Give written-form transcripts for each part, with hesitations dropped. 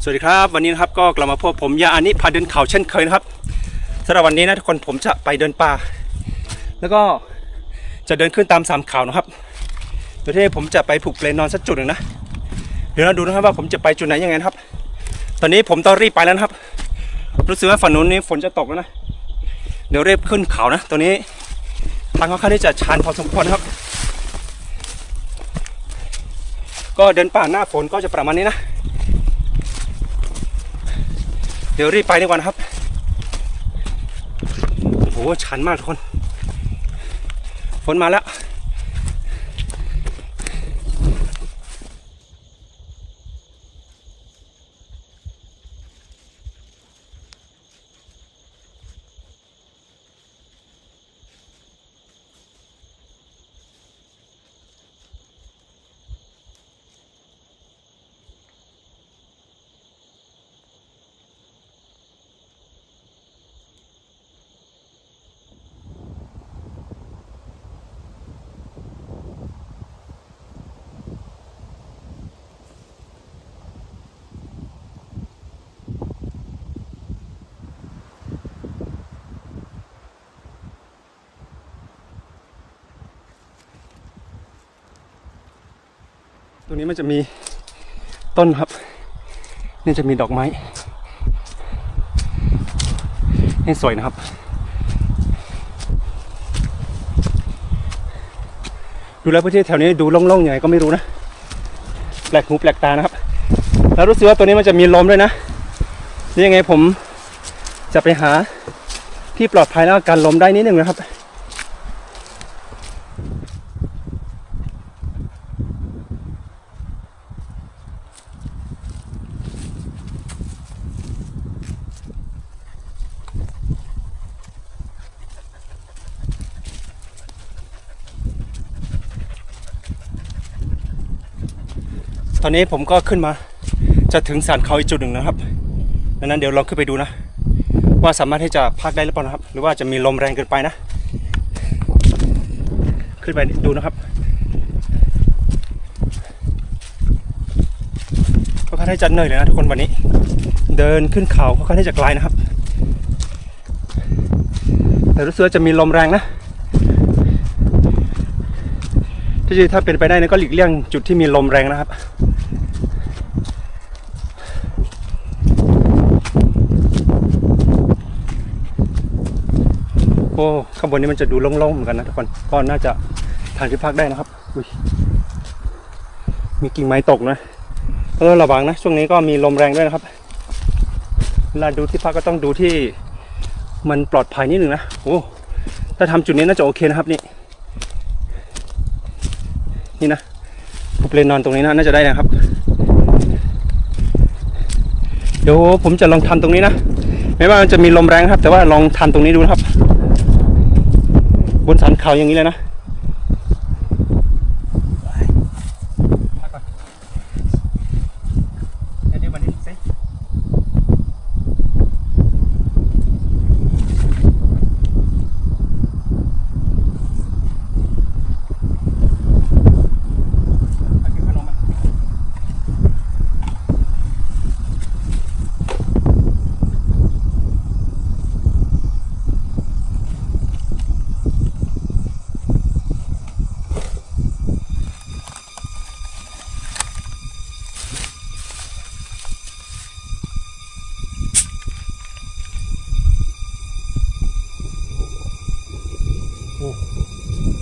สวัสดีครับวันนี้นะครับก็กลับมาพบผมยาอานิพาเดินเขาเช่นเคยนะครับสำหรับวันนี้นะทุกคนผมจะไปเดินป่าแล้วก็จะเดินขึ้นตามสามเขานะครับโดยที่ผมจะไปผูกเปลนนอนสักจุดหนึ่งนะเดี๋ยวเราดูนะครับว่าผมจะไปจุดไหนยังไงนะครับตอนนี้ผมต้องรีบไปแล้วนะครับรู้สึกว่าฝั่งนู้นนี้ฝนจะตกแล้วนะเดี๋ยวรีบขึ้นเขานะตัวนี้ทางค่อนข้างที่จะชันพอสมควรครับก็เดินป่าหน้าฝนก็จะประมาณนี้นะเดี๋ยวรีบไปดีกว่านะครับโอ้โหชันมากทุกคนฝนมาแล้วตรงนี้มันจะมีต้นครับนี่จะมีดอกไม้ให้สวยนะครับดูแล้วพื้นที่แถวนี้ดูโล่งๆยังไงก็ไม่รู้นะแปลกหูแปลกตานะครับแล้วรู้สึกว่าตัวนี้มันจะมีลมด้วยนะนี่ยังไงผมจะไปหาที่ปลอดภัยแล้วกันลมได้นิดนึงนะครับตอนนี้ผมก็ขึ้นมาจะถึงสันเขาอีกจุดหนึ่งนะครับดังนั้นเดี๋ยวลองขึ้นไปดูนะว่าสามารถที่จะพักได้หรือเปล่านะครับหรือว่าจะมีลมแรงเกินไปนะขึ้นไปดูนะครับค่อนข้างที่จะเหนื่อยเลยนะทุกคนวันนี้เดินขึ้นเขาค่อนข้างที่จะไกลนะครับแต่รู้สึกว่าจะมีลมแรงนะที่จริงถ้าเป็นไปได้ก็หลีกเลี่ยงจุดที่มีลมแรงนะครับโอ้ข้างบนนี้มันจะดูโล่งๆเหมือนกันนะทุกคนก็น่าจะทางที่พักได้นะครับมีกิ่งไม้ตกนะระวังนะช่วงนี้ก็มีลมแรงด้วยนะครับเวลาดูที่พักก็ต้องดูที่มันปลอดภัยนิดหนึ่งนะโอ้ถ้าทำจุดนี้น่าจะโอเคนะครับนี่นะผมเล่นนอนตรงนี้น่าจะได้นะครับเดี๋ยวผมจะลองทำตรงนี้นะไม่ว่ามันจะมีลมแรงครับแต่ว่าลองทำตรงนี้ดูนะครับบนสันเขาอย่างนี้เลยนะ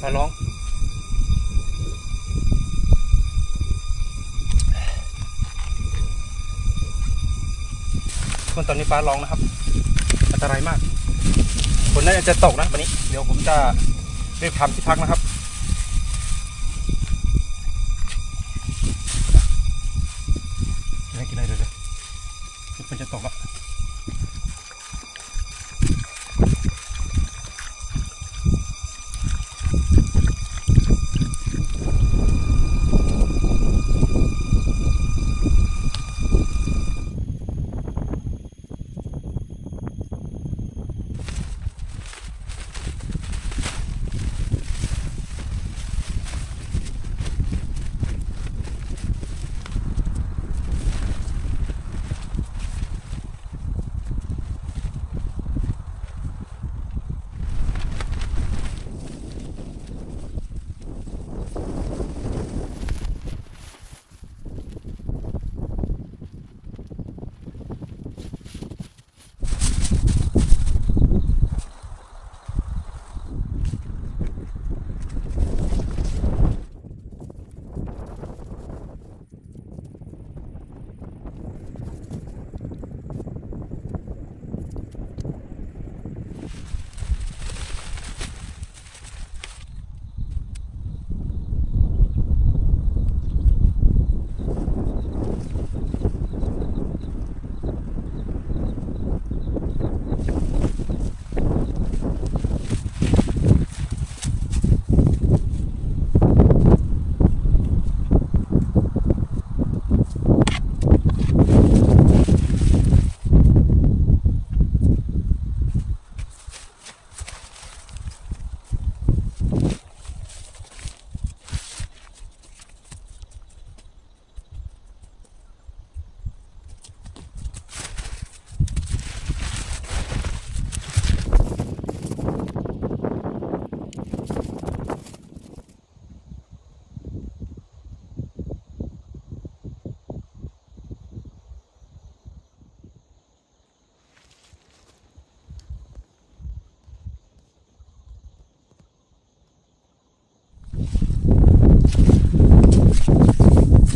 ฟ้าร้องคนตอนนี้ฟ้าร้องนะครับอันตรายมากฝนน่าจะตกนะวันนี้เดี๋ยวผมจะรีบทำที่พักนะครับกินอะไรเลยฝนจะตกแล้ว โ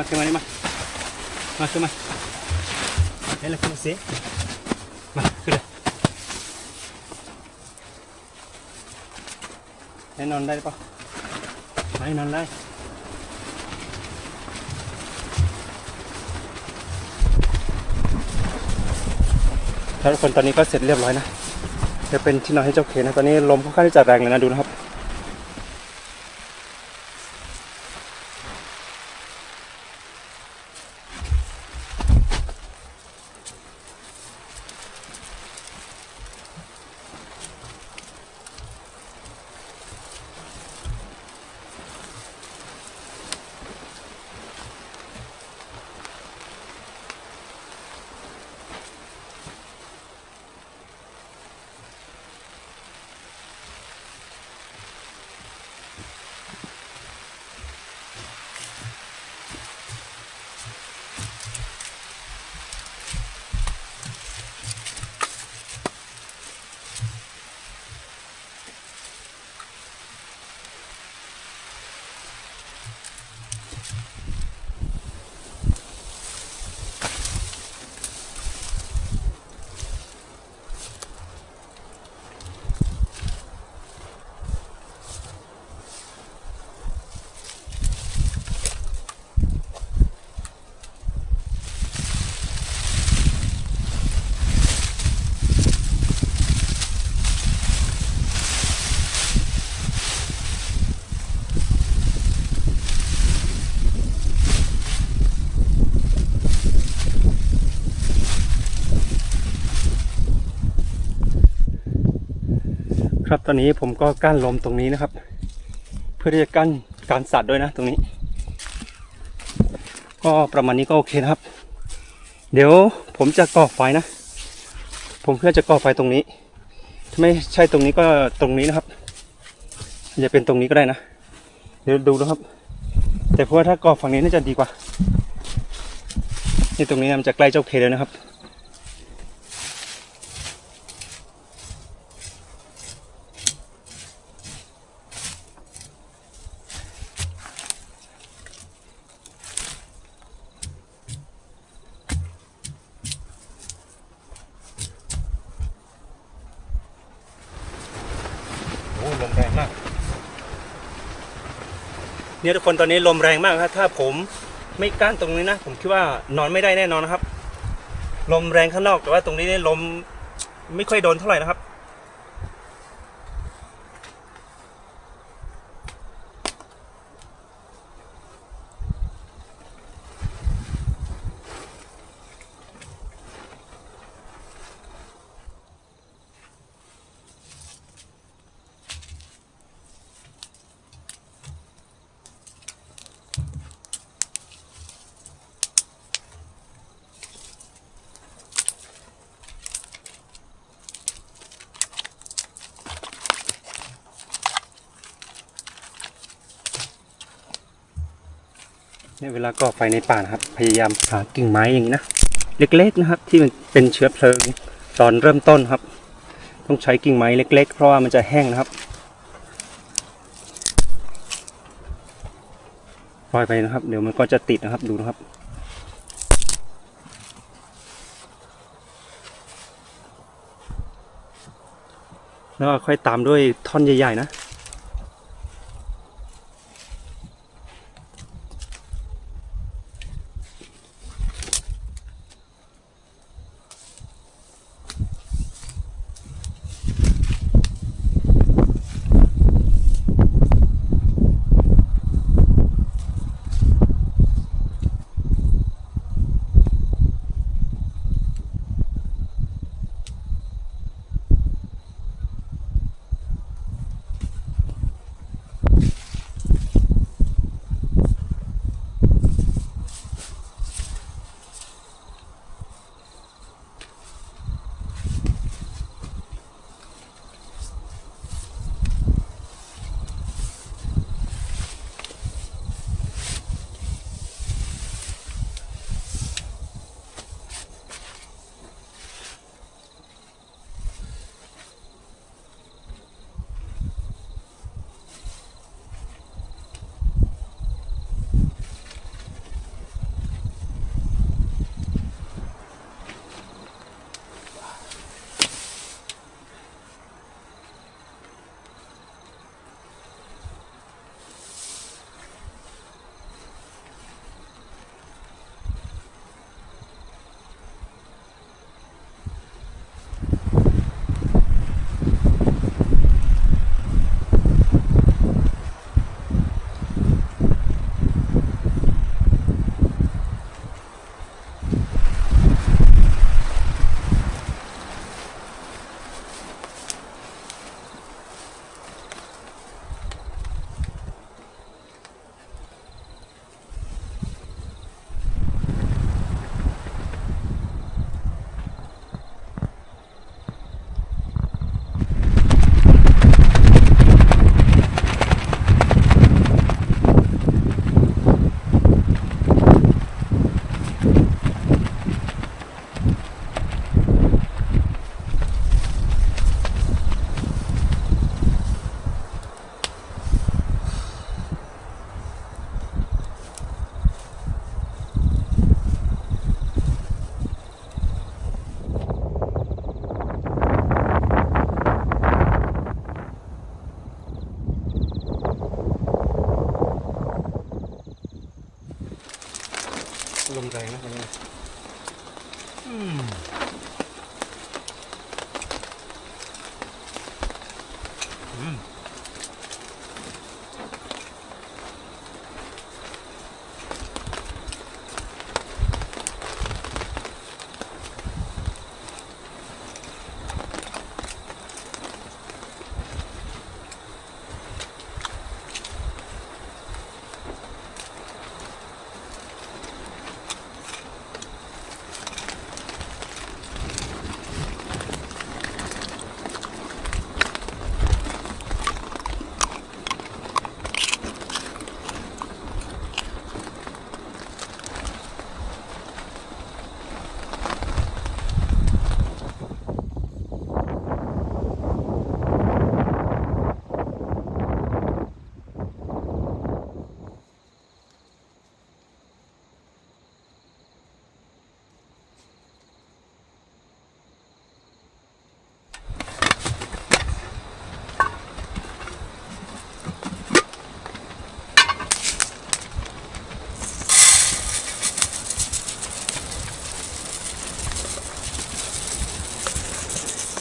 มาขึ้นมานี่มาขึ้นมาเฮ้ยเราขึ้นมาสิมาขึ้นเลยให้นอนได้ปะไม่นอนได้แล้วทุกคนตอนนี้ก็เสร็จเรียบร้อยนะจะเป็นที่นอนให้เจ้าเคนนะตอนนี้ลมค่อนข้างที่จะแรงเลยนะดูนะครับครับตอนนี้ผมก็กั้นลมตรงนี้นะครับเพื่อที่จะกั้นการสัตว์ด้วยนะตรงนี้ก็ประมาณนี้ก็โอเคนะครับเดี๋ยวผมจะก่อไฟนะผมเพื่อจะก่อไฟตรงนี้ถ้าไม่ใช่ตรงนี้ก็ตรงนี้นะครับจะเป็นตรงนี้ก็ได้นะเดี๋ยวดูนะครับแต่เพราะว่าถ้าก่อฝั่งนี้น่าจะดีกว่านี่ตรงนี้มันจะใกล้เจ้าเคเลยนะครับลมแรงมากเนี่ยทุกคนตอนนี้ลมแรงมากครับถ้าผมไม่กั้นตรงนี้นะผมคิดว่านอนไม่ได้แน่นอนนะครับลมแรงข้างนอกแต่ว่าตรงนี้เนี่ยลมไม่ค่อยโดนเท่าไหร่นะครับเนี่ยเวลาก่อไฟในป่านะครับพยายามหากิ่งไม้อย่างนี้นะเล็กๆนะครับที่มันเป็นเชื้อเพลิงตอนเริ่มต้นครับต้องใช้กิ่งไม้เล็กๆเพราะว่ามันจะแห้งนะครับปล่อยไปนะครับเดี๋ยวมันก็จะติดนะครับดูนะครับแล้วค่อยตามด้วยท่อนใหญ่ๆนะ ลมแรงนะตรงนี้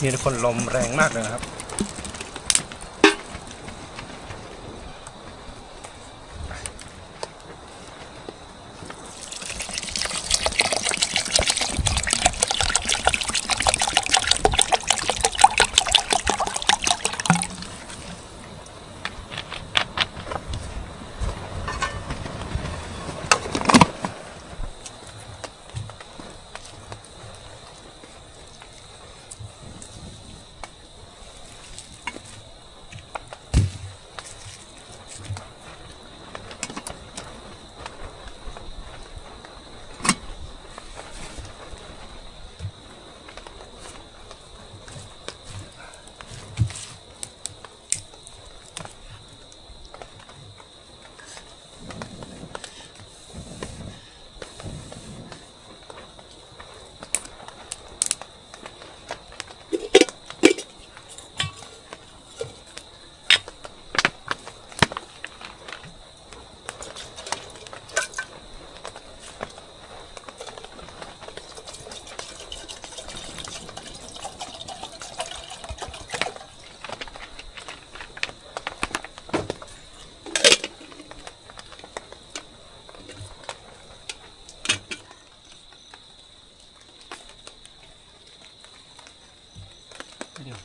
นี่ทุกคนลมแรงมากเลยนะครับเดี๋ยว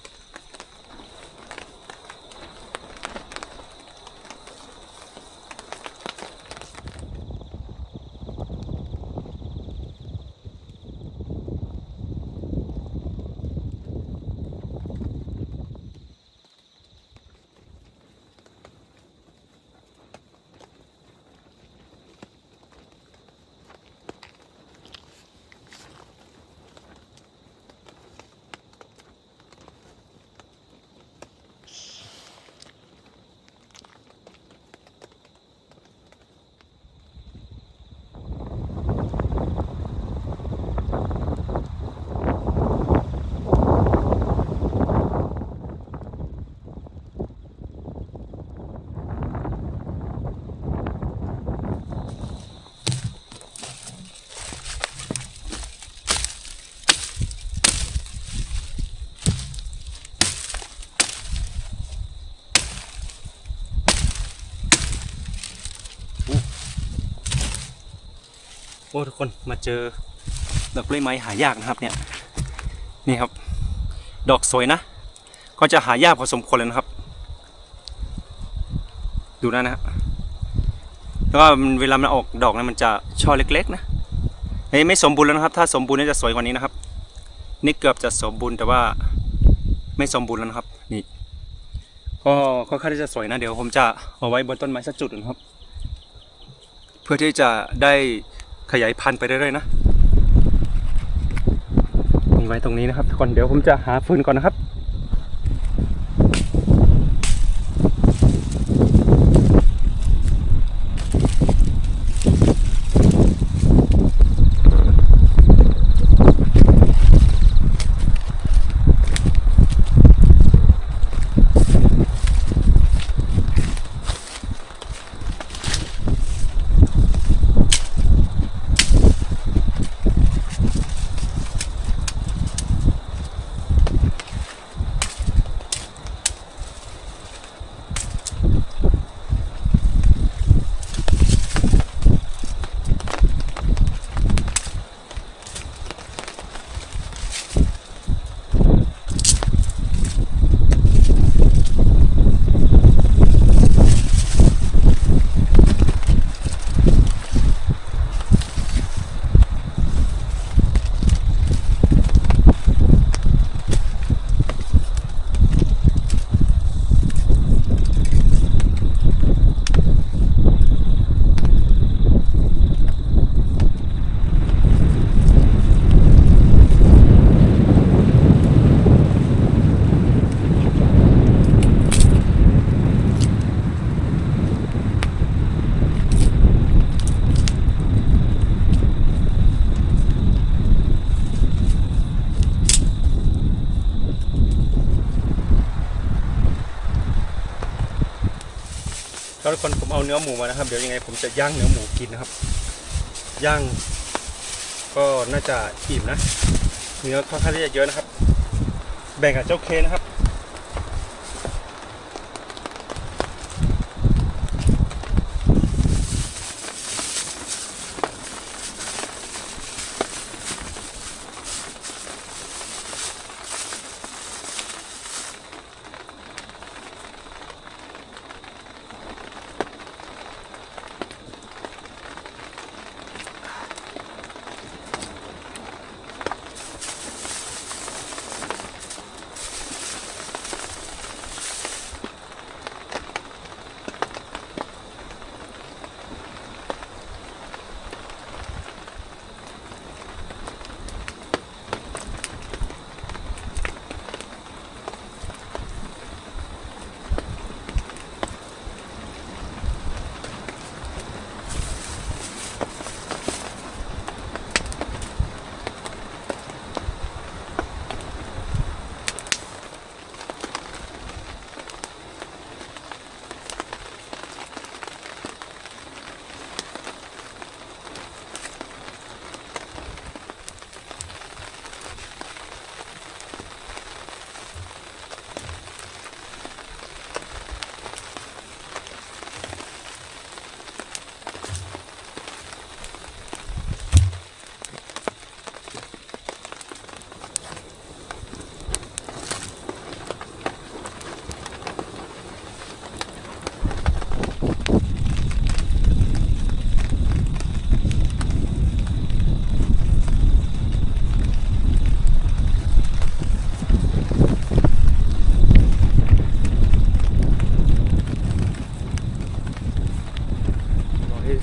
โอ้ทุกคนมาเจอดอกกล้วยไม้หายากนะครับเนี่ยนี่ครับดอกสวยนะก็จะหายากพอสมควรเลยนะครับดูนะฮะแล้วก็เวลามันออกดอกนะมันจะช่อเล็กๆนะไม่สมบูรณ์แล้วนะครับถ้าสมบูรณ์น่าจะสวยกว่านี้นะครับนี่เกือบจะสมบูรณ์แต่ว่าไม่สมบูรณ์แล้วนะครับนี่ก็ค่อนข้างที่จะสวยนะเดี๋ยวผมจะเอาไว้บนต้นไม้สักจุดนะครับเพื่อที่จะได้ขยายพันธุ์ไปเรื่อยๆนะไว้ตรงนี้นะครับทุกคนเดี๋ยวผมจะหาฟืนก่อนนะครับ ทุกคนผมเอาเนื้อหมูมานะครับเดี๋ยวยังไงผมจะย่างเนื้อหมูกินนะครับย่างก็น่าจะอิ่มนะเนื้อค่อนข้างที่จะเยอะนะครับแบ่งกับเจ้าเคนะครับ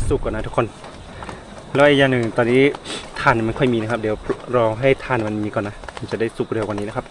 สุกก่อนนะทุกคนแล้วอีกอย่างหนึ่งตอนนี้ถ่านมันไม่ค่อยมีนะครับเดี๋ยวรอให้ถ่านมันมีก่อนนะมันจะได้สุกเร็วกว่านี้นะครับ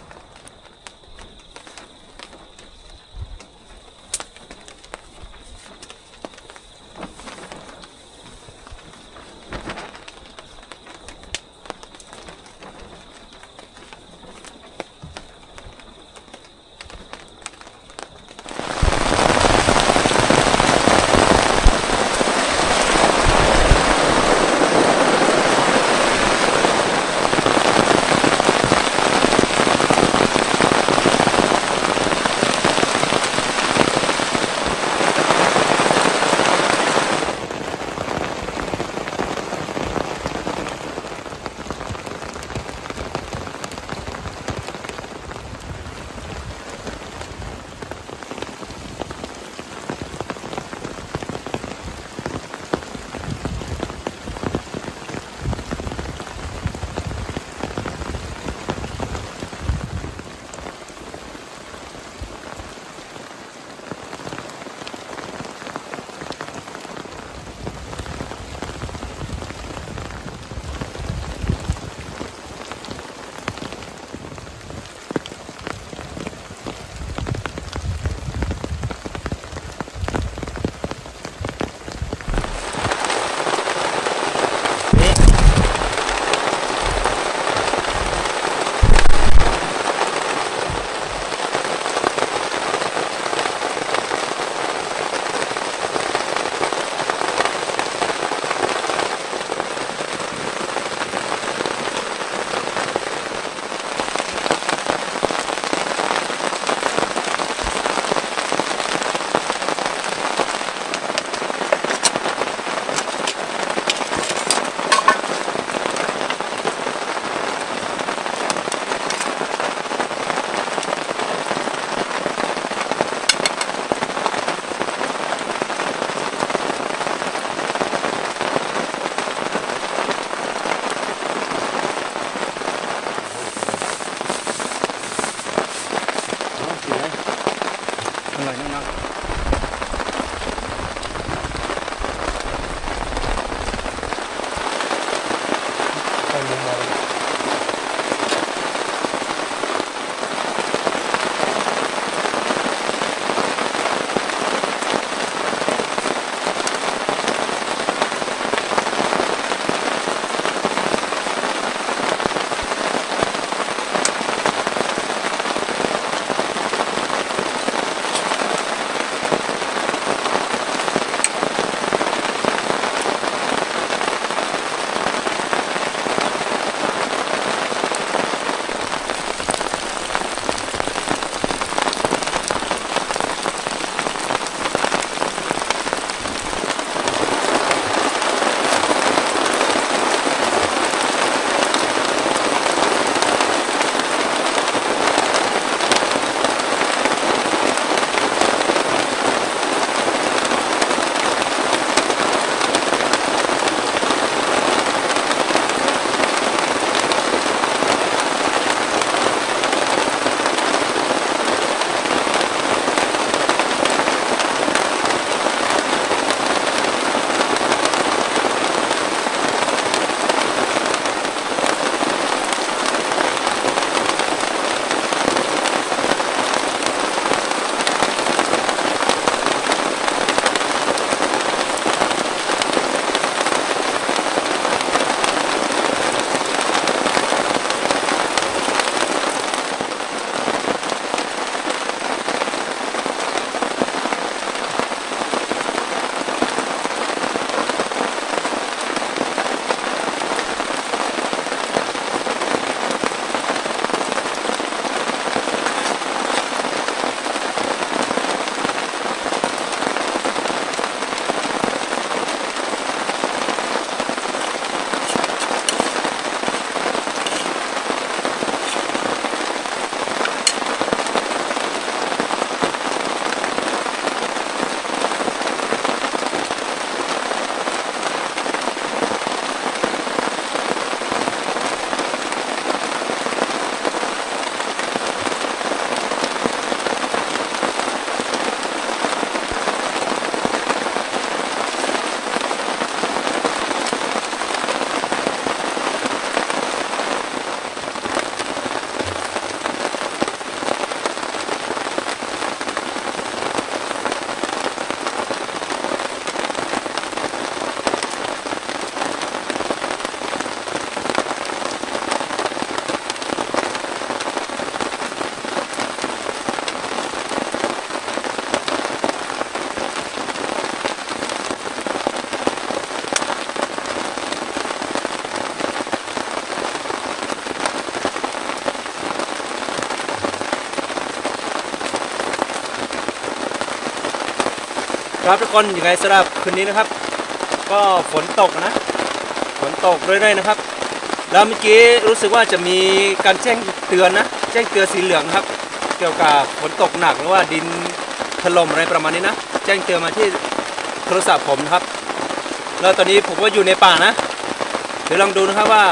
ครับทุกคนยังไงสำหรับคืนนี้นะครับก็ฝนตกนะฝนตกเรื่อยๆนะครับแล้วเมื่อกี้รู้สึกว่าจะมีการแจ้งเตือนนะแจ้งเตือนสีเหลืองครับเกี่ยวกับฝนตกหนักหรือว่าดินถล่มอะไรประมาณนี้นะแจ้งเตือนมาที่โทรศัพท์ผมครับแล้วตอนนี้ผมก็อยู่ในป่านะเดี๋ยวลองดูนะครับว่า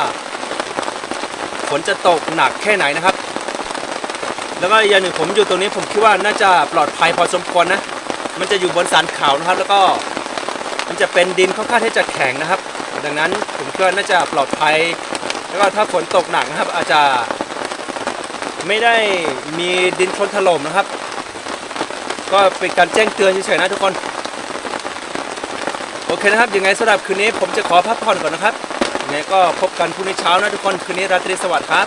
ฝนจะตกหนักแค่ไหนนะครับแล้วก็อย่างหนึ่งผมอยู่ตรงนี้ผมคิดว่าน่าจะปลอดภัยพอสมควรนะมันจะอยู่บนสันเขานะครับแล้วก็มันจะเป็นดินค่อนข้างที่จะแข็งนะครับดังนั้นผมคิดว่าน่าจะปลอดภัยแล้วก็ถ้าฝนตกหนักนะครับอาจจะไม่ได้มีดินโคลนถล่มนะครับก็เป็นการแจ้งเตือนเฉยๆนะทุกคนโอเคนะครับยังไงสำหรับคืนนี้ผมจะขอพักผ่อนก่อนนะครับยังไงก็พบกันพรุ่งนี้เช้านะทุกคนคืนนี้ราตรีสวัสดิ์ครับ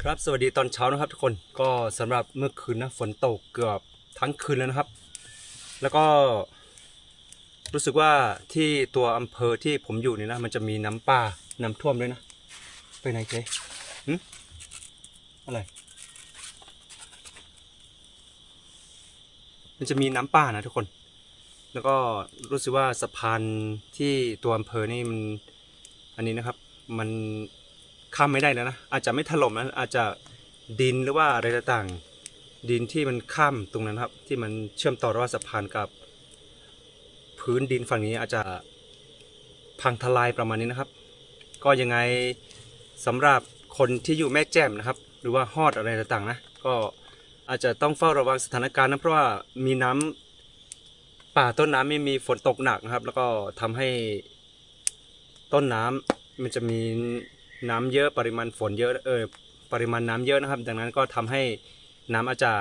ครับสวัสดีตอนเช้านะครับทุกคนก็สำหรับเมื่อคืนนะฝนตกเกือบทั้งคืนแล้วนะครับแล้วก็รู้สึกว่าที่ตัวอำเภอที่ผมอยู่นี่นะมันจะมีน้ำป่าน้ำท่วมด้วยนะไปไหนเจ๊อะไรมันจะมีน้ำป่านะทุกคนแล้วก็รู้สึกว่าสะพานที่ตัวอำเภอนี่มันอันนี้นะครับมันข้ามไม่ได้แล้วนะอาจจะไม่ถล่มนะอาจจะดินหรือว่าอะไรต่างๆดินที่มันข้ามตรงนั้นครับที่มันเชื่อมต่อระหว่างสะพานกับพื้นดินฝั่งนี้อาจจะพังทลายประมาณนี้นะครับก็ยังไงสำหรับคนที่อยู่แม่แจ่มนะครับหรือว่าฮอดอะไรต่างๆนะก็อาจจะต้องเฝ้าระวังสถานการณ์นะเพราะว่ามีน้ำป่าต้นน้ำไม่มีฝนตกหนักนะครับแล้วก็ทำให้ต้นน้ำมันจะมีน้ำเยอะปริมาณฝนเยอะปริมาณน้ำเยอะนะครับดังนั้นก็ทำให้น้ำอาจจะ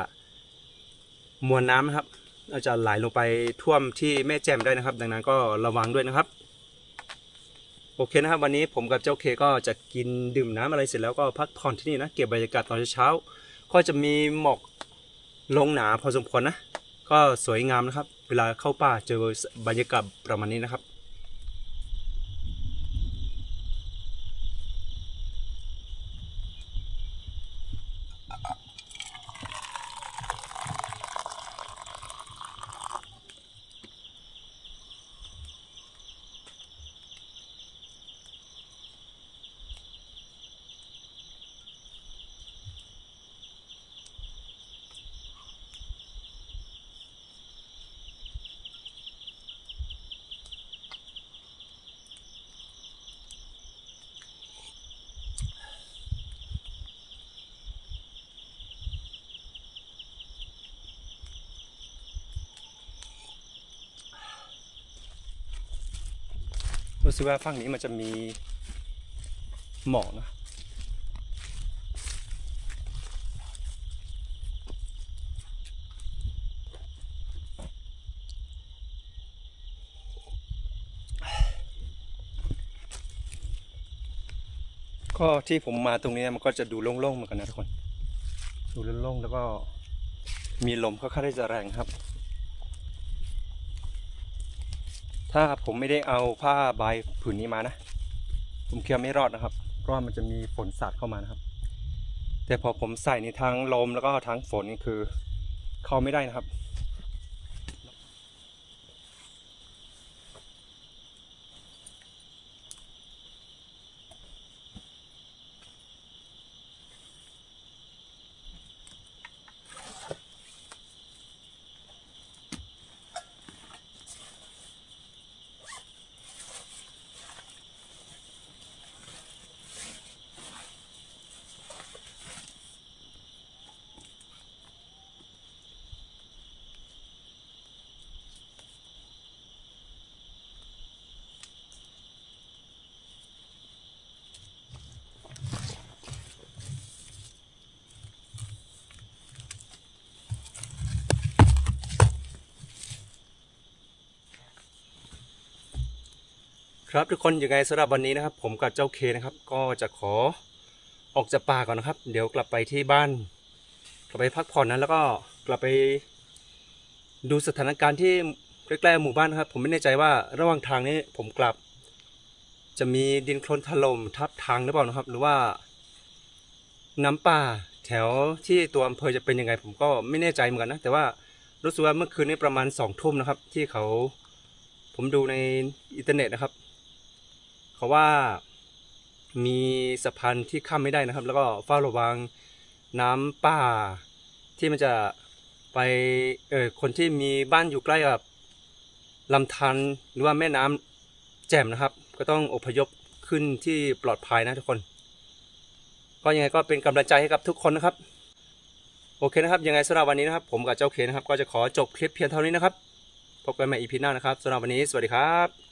มวลน้ำนะครับอาจจะไหลลงไปท่วมที่แม่แจ่มได้นะครับดังนั้นก็ระวังด้วยนะครับโอเคนะครับวันนี้ผมกับเจ้าเคก็จะกินดื่มน้ำอะไรเสร็จแล้วก็พักผ่อนที่นี่นะเก็บบรรยากาศตอนเช้าก็จะมีหมอกลงหนาพอสมควรนะก็สวยงามนะครับเวลาเข้าป่าเจอบรรยากาศประมาณนี้นะครับรู้สึกว่าฝั่งนี้มันจะมีหมอกนะก็ที่ผมมาตรงนี้มันก็จะดูโล่งๆเหมือนกันนะทุกคนดูโล่งๆแล้วก็มีลมค่อนข้างที่จะแรงครับถ้าผมไม่ได้เอาผ้าใบผืนนี้มานะผมเคี่ยวไม่รอดนะครับเพราะว่ามันจะมีฝนสาดเข้ามานะครับแต่พอผมใส่ในทั้งลมแล้วก็ทั้งฝนนี่คือเข้าไม่ได้นะครับครับทุกคนยังไงสำหรับวันนี้นะครับผมกับเจ้าเคนะครับก็จะขอออกจากป่าก่อนนะครับเดี๋ยวกลับไปที่บ้านกลับไปพักผ่อนนั้นแล้วก็กลับไปดูสถานการณ์ที่ใกล้ๆหมู่บ้านนะครับผมไม่แน่ใจว่าระหว่างทางนี้ผมกลับจะมีดินโคลนถล่มทับทางหรือเปล่านะครับหรือว่าน้ำป่าแถวที่ตัวอำเภอจะเป็นยังไงผมก็ไม่แน่ใจเหมือนกันนะแต่ว่ารู้สึกว่าเมื่อคืนนี้ประมาณ20 ทุ่มนะครับที่ผมดูในอินเทอร์เน็ตนะครับเขาว่ามีสะพานที่ข้ามไม่ได้นะครับแล้วก็เฝ้าระวังน้ำป่าที่มันจะไปคนที่มีบ้านอยู่ใกล้กับลำธารหรือว่าแม่น้ำแจ่มนะครับก็ต้องอพยพขึ้นที่ปลอดภัยนะทุกคนก็ยังไงก็เป็นกำลังใจให้กับทุกคนนะครับโอเคนะครับยังไงสำหรับวันนี้นะครับผมกับเจ้าเคนะครับก็จะขอจบคลิปเพียงเท่านี้นะครับพบกันใหม่ EP หน้านะครับสำหรับวันนี้สวัสดีครับ